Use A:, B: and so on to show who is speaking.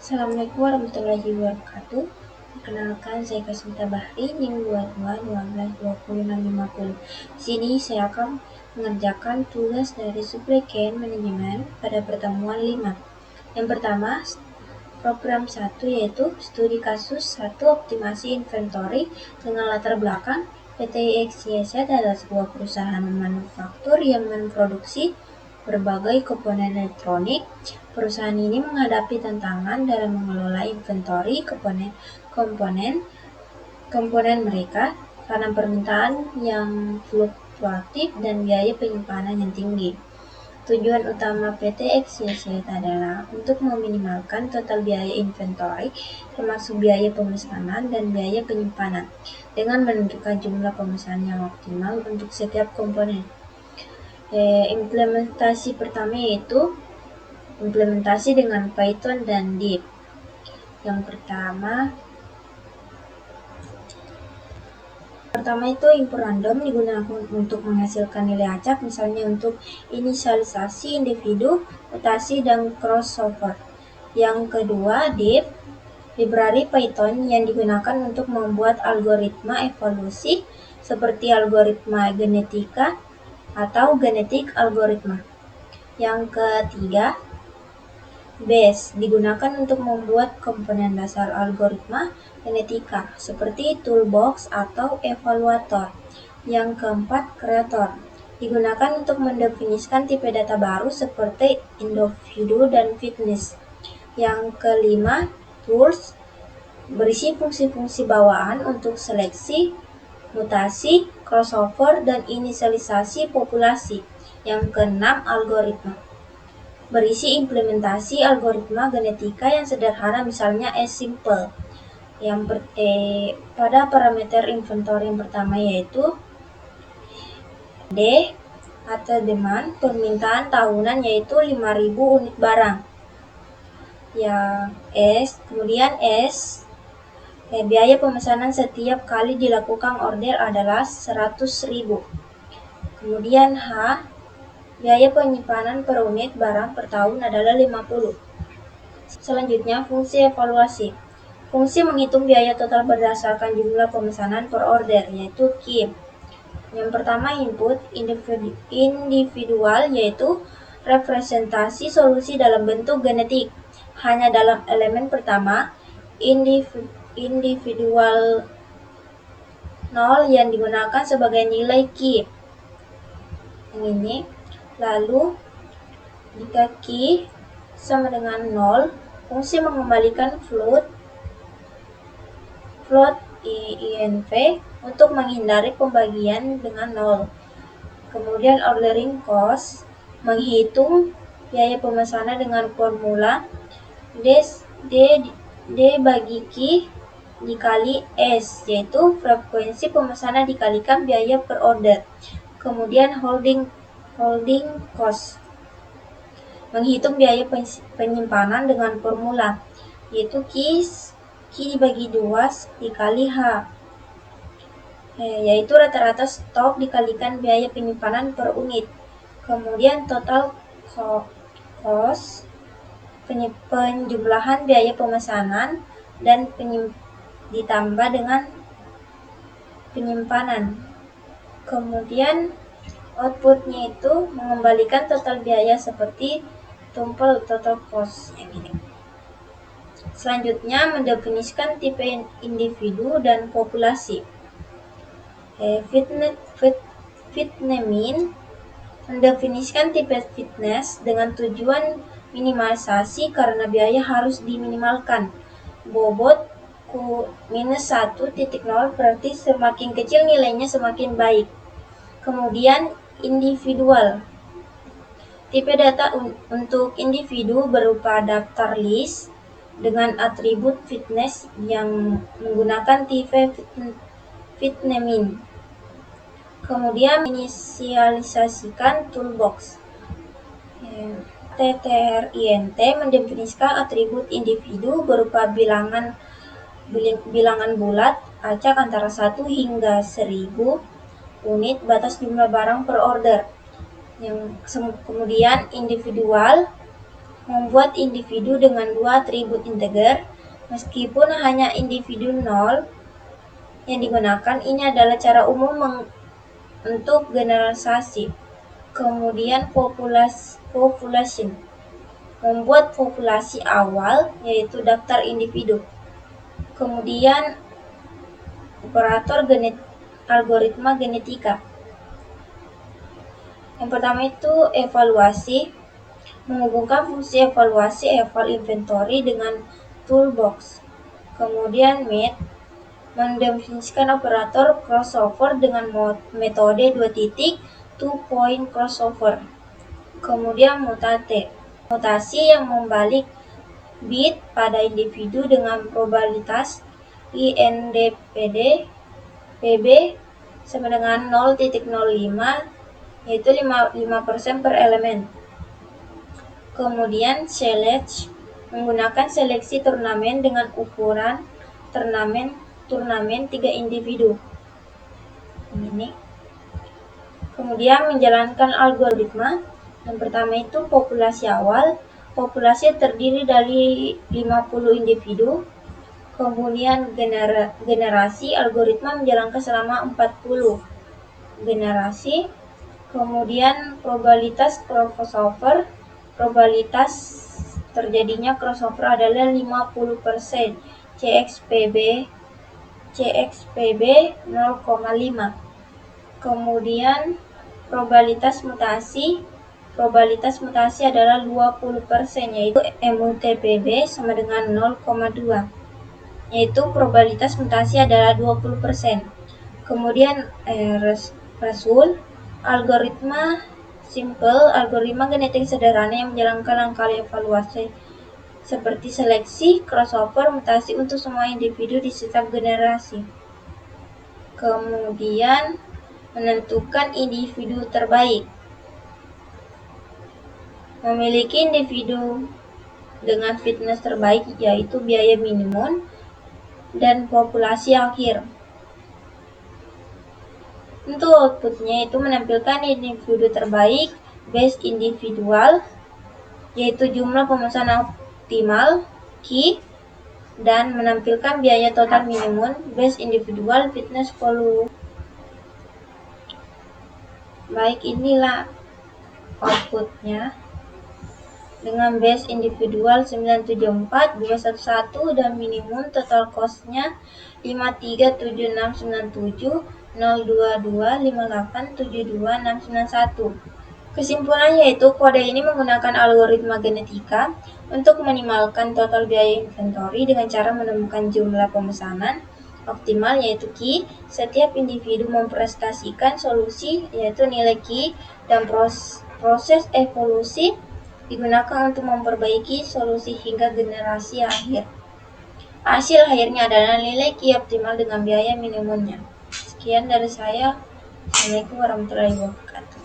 A: Assalamualaikum warahmatullahi wabarakatuh. Perkenalkan, saya Kasmita Bahri, NIM 22 12 20 650. Di sini saya akan mengerjakan tugas dari Supply Chain Management pada pertemuan 5. Yang pertama, program 1 yaitu studi kasus 1 optimasi inventory dengan latar belakang PT XYZ adalah sebuah perusahaan manufaktur yang memproduksi berbagai komponen elektronik. Perusahaan ini menghadapi tantangan dalam mengelola inventory komponen mereka karena permintaan yang fluktuatif dan biaya penyimpanan yang tinggi. Tujuan utama PT XYZ adalah untuk meminimalkan total biaya inventory, termasuk biaya pemesanan dan biaya penyimpanan, dengan menentukan jumlah pemesanan yang optimal untuk setiap komponen. Implementasi pertama yaitu implementasi dengan Python dan Deep. Yang pertama itu input random digunakan untuk menghasilkan nilai acak, misalnya untuk inisialisasi individu, mutasi, dan crossover. Yang kedua, Deep, library Python yang digunakan untuk membuat algoritma evolusi seperti algoritma genetika atau genetik algoritma. Yang ketiga, Base digunakan untuk membuat komponen dasar algoritma genetika seperti toolbox atau evaluator. Yang keempat, Creator digunakan untuk mendefinisikan tipe data baru seperti individu dan fitness. Yang kelima, Tools berisi fungsi-fungsi bawaan untuk seleksi, mutasi, crossover, dan inisialisasi populasi. Yang keenam, Algoritma berisi implementasi algoritma genetika yang sederhana, misalnya simple. Pada parameter inventory yang pertama yaitu D atau demand, permintaan tahunan yaitu 5.000 unit barang. Kemudian S, biaya pemesanan setiap kali dilakukan order adalah 100.000. Kemudian H, biaya penyimpanan per unit barang per tahun adalah 50. Selanjutnya, fungsi evaluasi. Fungsi menghitung biaya total berdasarkan jumlah pemesanan per order, yaitu KIM. Yang pertama, input individual, yaitu representasi solusi dalam bentuk genetik. Hanya dalam elemen pertama, individual 0 yang digunakan sebagai nilai KIM. Ini. Lalu, jika Q sama dengan 0, fungsi mengembalikan float INV untuk menghindari pembagian dengan 0. Kemudian ordering cost, menghitung biaya pemesanan dengan formula D bagi Q dikali S, yaitu frekuensi pemesanan dikalikan biaya per order. Kemudian holding cost, menghitung biaya penyimpanan dengan formula, yaitu Q dibagi 2 dikali H, yaitu rata-rata stok dikalikan biaya penyimpanan per unit. Kemudian total cost, penjumlahan biaya pemesanan dan ditambah dengan penyimpanan. Kemudian outputnya itu mengembalikan total biaya seperti tumpel total cost yang ini. Selanjutnya, mendefinisikan tipe individu dan populasi. Fitnemin mendefinisikan tipe fitness dengan tujuan minimalisasi karena biaya harus diminimalkan. Bobot Q-1.0 berarti semakin kecil nilainya semakin baik. Kemudian individual. Tipe data untuk individu berupa daftar list dengan atribut fitness yang menggunakan tipe fitnemin. Kemudian inisialisasikan toolbox. TTRINT mendefinisikan atribut individu berupa bilangan bulat acak antara 1 hingga 1000 unit batas jumlah barang per order. Kemudian individual membuat individu dengan 2 atribut integer, meskipun hanya individu 0 yang digunakan. Ini adalah cara umum untuk generalisasi. Kemudian population, membuat populasi awal, yaitu daftar individu. Kemudian operator algoritma genetika. Yang pertama itu evaluasi, menghubungkan fungsi evaluasi eval inventory dengan toolbox. Kemudian mendefinisikan operator crossover dengan metode 2 two-point crossover. Kemudian mutasi yang membalik bit pada individu dengan probabilitas INDPD PB sama dengan 0,05, yaitu 5% per elemen. Kemudian select, menggunakan seleksi turnamen dengan ukuran turnamen 3 individu. Ini. Kemudian menjalankan algoritma. Yang pertama itu populasi awal. Populasi terdiri dari 50 individu. Kemudian generasi, algoritma menjalankan selama 40 generasi. Kemudian probabilitas crossover, probabilitas terjadinya crossover adalah 50%, CXPB 0,5. Kemudian probabilitas mutasi adalah 20%, yaitu MUTPB sama dengan 0,2, yaitu probabilitas mutasi adalah 20%. Kemudian result, algoritma simple, algoritma genetik sederhana yang menjalankan langkah evaluasi seperti seleksi, crossover, mutasi untuk semua individu di setiap generasi. Kemudian menentukan individu terbaik, memiliki individu dengan fitness terbaik, yaitu biaya minimum dan populasi akhir. Untuk outputnya itu menampilkan individu terbaik, base individual, yaitu jumlah pemesan optimal, key, dan menampilkan biaya total minimum, base individual, fitness volume. Baik, inilah outputnya dengan base individual 974,211 dan minimum total costnya 537697 02258726991. Kesimpulannya yaitu kode ini menggunakan algoritma genetika untuk meminimalkan total biaya inventory dengan cara menemukan jumlah pemesanan optimal, yaitu key. Setiap individu mempresentasikan solusi, yaitu nilai key, dan proses evolusi digunakan untuk memperbaiki solusi hingga generasi akhir. Hasil akhirnya adalah nilai key optimal dengan biaya minimumnya. Sekian dari saya. Assalamualaikum warahmatullahi wabarakatuh.